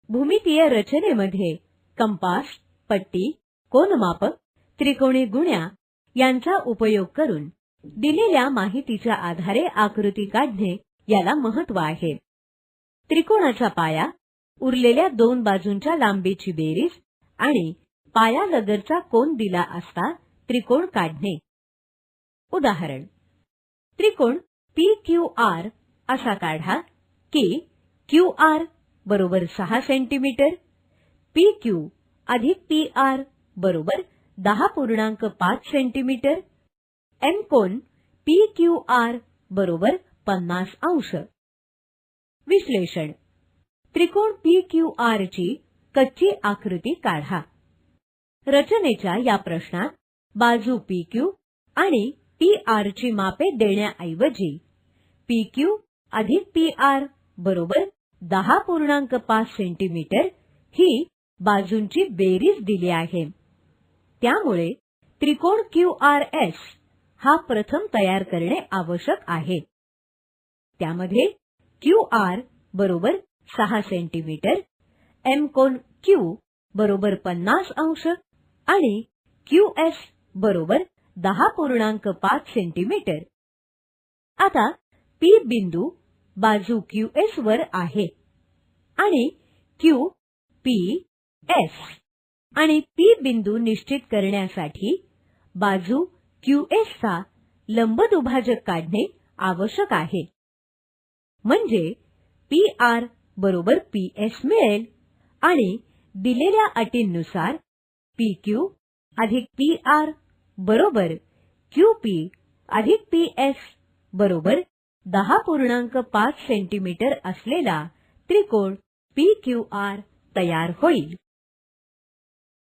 भूमितीय रचनेमध्ये कंपास, पट्टी, कोनमापक, त्रिकोणी गुण्या यांचा उपयोग करून दिलेल्या माहितीच्या आधारे आकृती काढणे याला महत्त्व आहे। त्रिकोणाचा पाया, उरलेल्या दोन बाजूंच्या लांबीची बेरीज आणि पायालगतचा कोन दिला असता त्रिकोण काढणे। उदाहरण: त्रिकोण PQR असा काढा की QR बरोबर 6 सेंटीमीटर, PQ अधिक PR बरोबर 10.5 सेंटीमीटर, M कोन PQR बरोबर 50 अंश। विश्लेषण: त्रिकोण PQR ची कच्ची आकृती काढा। रचनेच्या या प्रश्नात बाजू PQ आणि PR ची मापे देण्याऐवजी PQ अधिक PR बरोबर 10.5 सेंटीमीटर ही बाजूंची बेरीज दिली आहे। त्यामुळे त्रिकोण QRS हा प्रथम तयार करणे आवश्यक आहे। त्यामध्ये QR बरोबर 6 सेंटीमीटर, M कोन Q बरोबर 50 अंश आणि QS बरोबर 10.5 सेंटीमीटर। आता P बिंदू बाजू QS वर आहे आणि Q, P, S आणि P बिंदू निश्चित करण्यासाठी बाजू QS चा लंबदुभाजक काढणे आवश्यक आहे। म्हणजे PR बरोबर PS मिळेल आणि दिलेल्या अटींनुसार PQ अधिक PR बरोबर QP अधिक PS बरोबर 10.5 सेंटीमीटर असलेला त्रिकोण PQR तयार होईल।